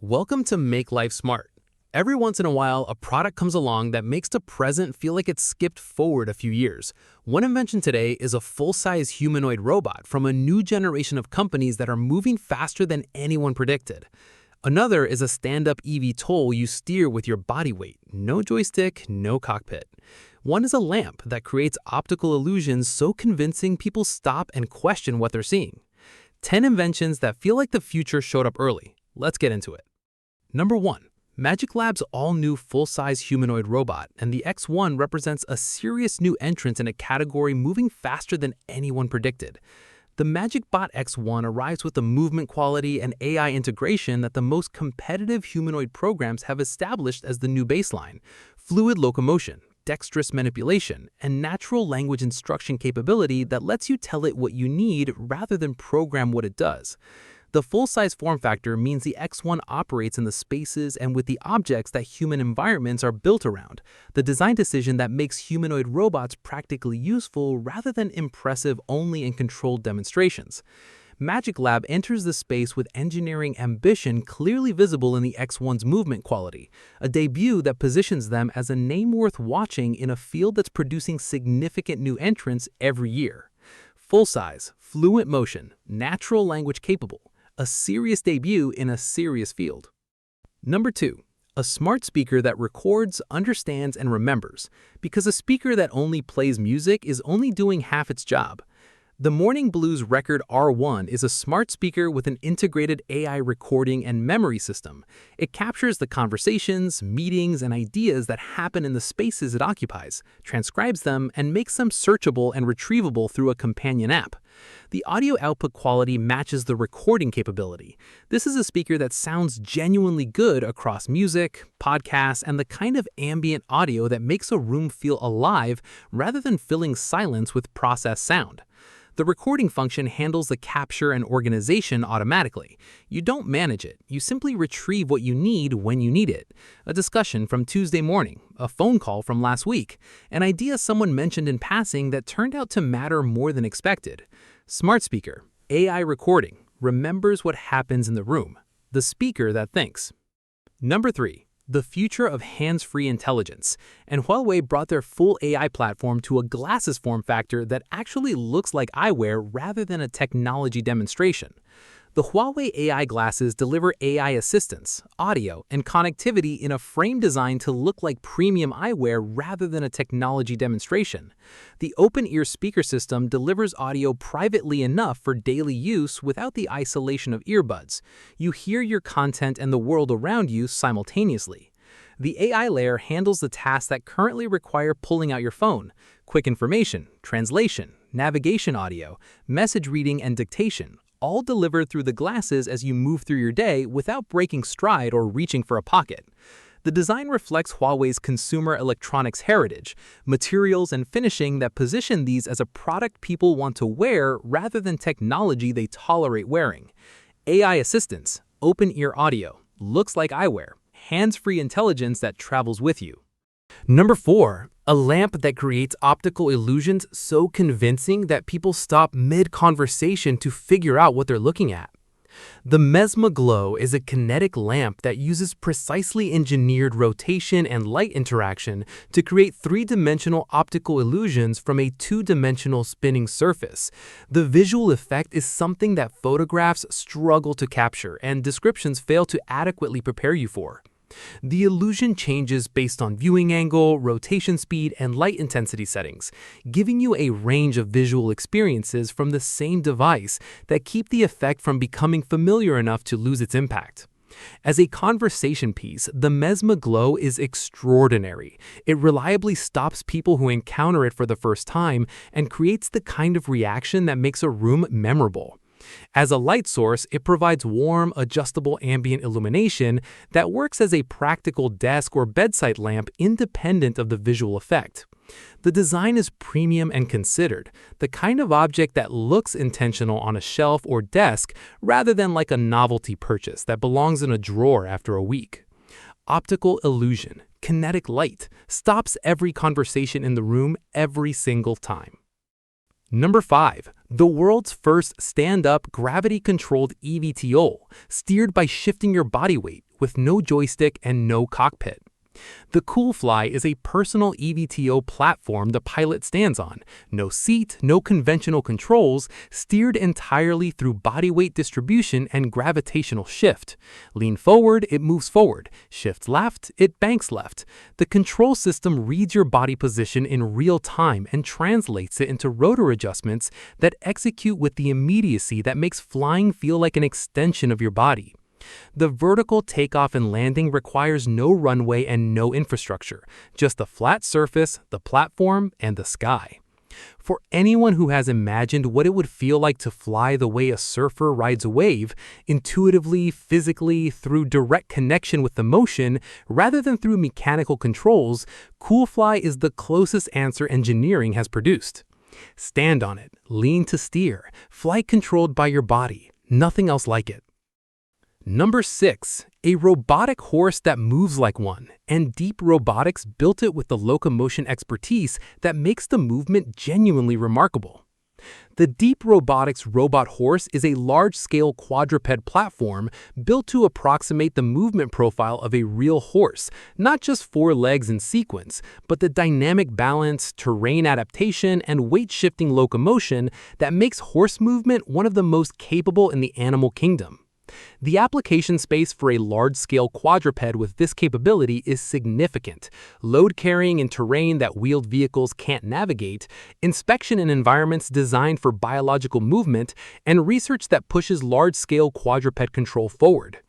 Welcome to Make Life Smart. Every once in a while, a product comes along that makes the present feel like it's skipped forward a few years. One invention today is a full-size humanoid robot from a new generation of companies that are moving faster than anyone predicted. Another is a stand-up eVTOL you steer with your body weight. No joystick, no cockpit. One is a lamp that creates optical illusions so convincing people stop and question what they're seeing. 10 inventions that feel like the future showed up early. Let's get into it. Number 1. MagicLab's all-new full-size humanoid robot, and the X1 represents a serious new entrance in a category moving faster than anyone predicted. The MagicBot X1 arrives with the movement quality and AI integration that the most competitive humanoid programs have established as the new baseline: fluid locomotion, dexterous manipulation, and natural language instruction capability that lets you tell it what you need rather than program what it does. The full-size form factor means the X1 operates in the spaces and with the objects that human environments are built around, the design decision that makes humanoid robots practically useful rather than impressive only in controlled demonstrations. MagicLab enters the space with engineering ambition clearly visible in the X1's movement quality, a debut that positions them as a name worth watching in a field that's producing significant new entrants every year. Full-size, fluent motion, natural language capable. A serious debut in a serious field. Number 2. A smart speaker that records, understands, and remembers, because a speaker that only plays music is only doing half its job. The MorningBlues Record R1 is a smart speaker with an integrated AI recording and memory system. It captures the conversations, meetings, and ideas that happen in the spaces it occupies, transcribes them, and makes them searchable and retrievable through a companion app. The audio output quality matches the recording capability. This is a speaker that sounds genuinely good across music, podcasts, and the kind of ambient audio that makes a room feel alive rather than filling silence with processed sound. The recording function handles the capture and organization automatically. You don't manage it, you simply retrieve what you need when you need it. A discussion from Tuesday morning, a phone call from last week, an idea someone mentioned in passing that turned out to matter more than expected. Smart speaker, AI recording, remembers what happens in the room. The speaker that thinks. Number 3. The future of hands-free intelligence, and HUAWEI brought their full AI platform to a glasses form factor that actually looks like eyewear rather than a technology demonstration. The HUAWEI AI glasses deliver AI assistance, audio, and connectivity in a frame designed to look like premium eyewear rather than a technology demonstration. The open-ear speaker system delivers audio privately enough for daily use without the isolation of earbuds. You hear your content and the world around you simultaneously. The AI layer handles the tasks that currently require pulling out your phone: quick information, translation, navigation audio, message reading, and dictation, all delivered through the glasses as you move through your day without breaking stride or reaching for a pocket. The design reflects HUAWEI's consumer electronics heritage, materials and finishing that position these as a product people want to wear rather than technology they tolerate wearing. AI assistance, open-ear audio, looks like eyewear, hands-free intelligence that travels with you. Number 4. A lamp that creates optical illusions so convincing that people stop mid-conversation to figure out what they're looking at. The MEZMOGLOW is a kinetic lamp that uses precisely engineered rotation and light interaction to create three-dimensional optical illusions from a two-dimensional spinning surface. The visual effect is something that photographs struggle to capture and descriptions fail to adequately prepare you for. The illusion changes based on viewing angle, rotation speed, and light intensity settings, giving you a range of visual experiences from the same device that keep the effect from becoming familiar enough to lose its impact. As a conversation piece, the MEZMOGLOW is extraordinary. It reliably stops people who encounter it for the first time and creates the kind of reaction that makes a room memorable. As a light source, it provides warm, adjustable ambient illumination that works as a practical desk or bedside lamp independent of the visual effect. The design is premium and considered, the kind of object that looks intentional on a shelf or desk rather than like a novelty purchase that belongs in a drawer after a week. Optical illusion, kinetic light, stops every conversation in the room every single time. Number 5. The world's first stand-up, gravity-controlled eVTOL, steered by shifting your body weight with no joystick and no cockpit. The CoolFly is a personal eVTO platform the pilot stands on. No seat, no conventional controls, steered entirely through body weight distribution and gravitational shift. Lean forward, it moves forward. Shift left, it banks left. The control system reads your body position in real time and translates it into rotor adjustments that execute with the immediacy that makes flying feel like an extension of your body. The vertical takeoff and landing requires no runway and no infrastructure, just the flat surface, the platform, and the sky. For anyone who has imagined what it would feel like to fly the way a surfer rides a wave, intuitively, physically, through direct connection with the motion, rather than through mechanical controls, CoolFly is the closest answer engineering has produced. Stand on it, lean to steer, flight controlled by your body, nothing else like it. Number 6. A robotic horse that moves like one, and Deep Robotics built it with the locomotion expertise that makes the movement genuinely remarkable. The Deep Robotics robot horse is a large-scale quadruped platform built to approximate the movement profile of a real horse, not just 4 legs in sequence, but the dynamic balance, terrain adaptation, and weight-shifting locomotion that makes horse movement one of the most capable in the animal kingdom. The application space for a large-scale quadruped with this capability is significant: load carrying in terrain that wheeled vehicles can't navigate, inspection in environments designed for biological movement, and research that pushes large-scale quadruped control forward.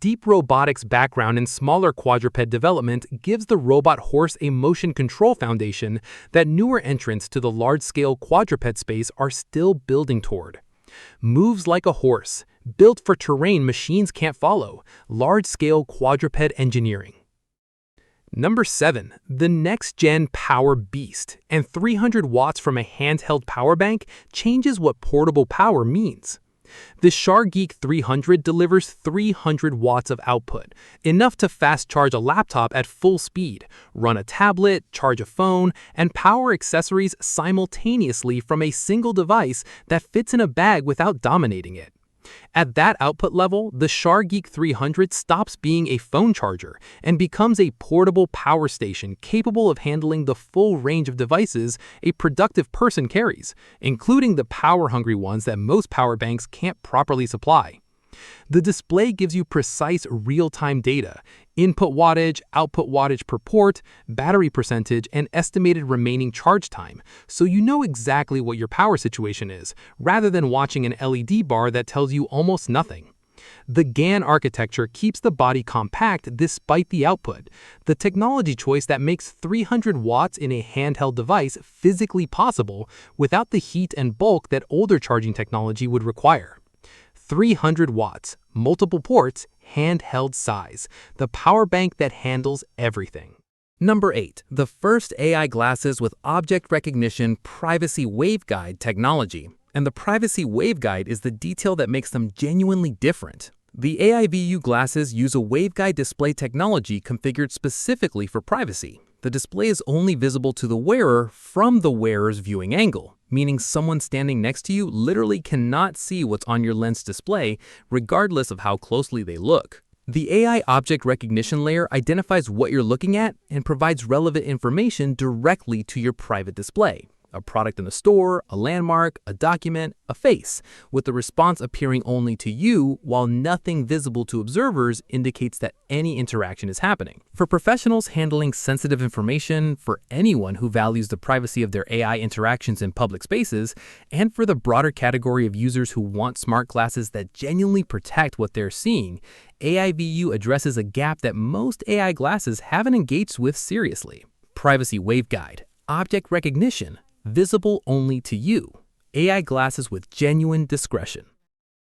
Deep Robotics' background in smaller quadruped development gives the robot horse a motion control foundation that newer entrants to the large-scale quadruped space are still building toward. Moves like a horse, built for terrain machines can't follow, large-scale quadruped engineering. Number 7. The next-gen power beast, and 300 watts from a handheld power bank changes what portable power means. The Shargeek 300 delivers 300 watts of output, enough to fast-charge a laptop at full speed, run a tablet, charge a phone, and power accessories simultaneously from a single device that fits in a bag without dominating it. At that output level, the Shargeek 300 stops being a phone charger and becomes a portable power station capable of handling the full range of devices a productive person carries, including the power-hungry ones that most power banks can't properly supply. The display gives you precise real-time data: input wattage, output wattage per port, battery percentage, and estimated remaining charge time, so you know exactly what your power situation is, rather than watching an LED bar that tells you almost nothing. The GaN architecture keeps the body compact despite the output, the technology choice that makes 300 watts in a handheld device physically possible without the heat and bulk that older charging technology would require. 300 watts, multiple ports, handheld size, the power bank that handles everything. Number 8. The first AI glasses with object recognition privacy waveguide technology. And the privacy waveguide is the detail that makes them genuinely different. The AIVU glasses use a waveguide display technology configured specifically for privacy. The display is only visible to the wearer from the wearer's viewing angle, meaning someone standing next to you literally cannot see what's on your lens display, regardless of how closely they look. The AI object recognition layer identifies what you're looking at and provides relevant information directly to your private display: a product in the store, a landmark, a document, a face, with the response appearing only to you, while nothing visible to observers indicates that any interaction is happening. For professionals handling sensitive information, for anyone who values the privacy of their AI interactions in public spaces, and for the broader category of users who want smart glasses that genuinely protect what they're seeing, AIVU addresses a gap that most AI glasses haven't engaged with seriously. Privacy waveguide, object recognition, visible only to you. AI glasses with genuine discretion.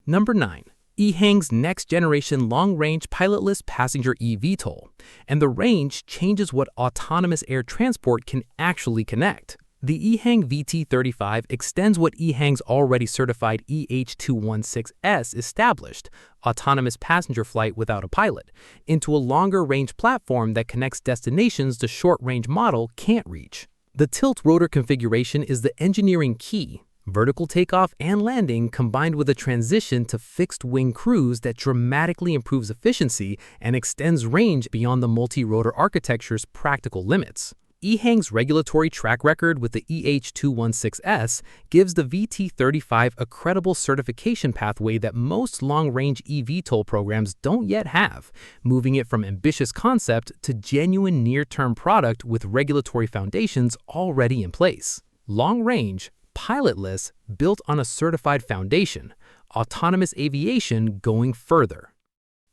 Number 9. EHang's next-generation long-range pilotless passenger eVTOL, and the range changes what autonomous air transport can actually connect. The EHang VT35 extends what EHang's already certified EH216S established, autonomous passenger flight without a pilot, into a longer-range platform that connects destinations the short-range model can't reach. The tilt rotor configuration is the engineering key. Vertical takeoff and landing combined with a transition to fixed-wing cruise that dramatically improves efficiency and extends range beyond the multi-rotor architecture's practical limits. EHang's regulatory track record with the EH216S gives the VT35 a credible certification pathway that most long-range eVTOL programs don't yet have, moving it from ambitious concept to genuine near-term product with regulatory foundations already in place. Long-range, pilotless, built on a certified foundation, autonomous aviation going further.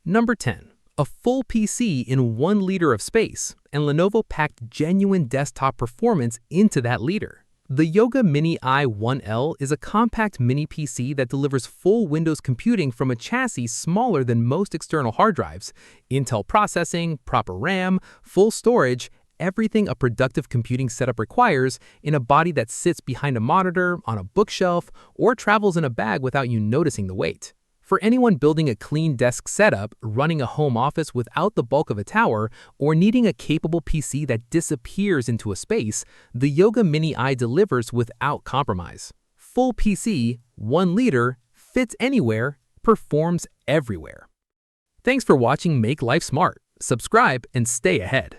Number 10. A full PC in 1 liter of space, and Lenovo packed genuine desktop performance into that liter. The Yoga Mini i1L is a compact mini PC that delivers full Windows computing from a chassis smaller than most external hard drives, Intel processing, proper RAM, full storage, everything a productive computing setup requires in a body that sits behind a monitor, on a bookshelf, or travels in a bag without you noticing the weight. For anyone building a clean desk setup, running a home office without the bulk of a tower, or needing a capable PC that disappears into a space, the Yoga Mini I delivers without compromise. Full PC, 1 liter, fits anywhere, performs everywhere. Thanks for watching Make Life Smart. Subscribe and stay ahead.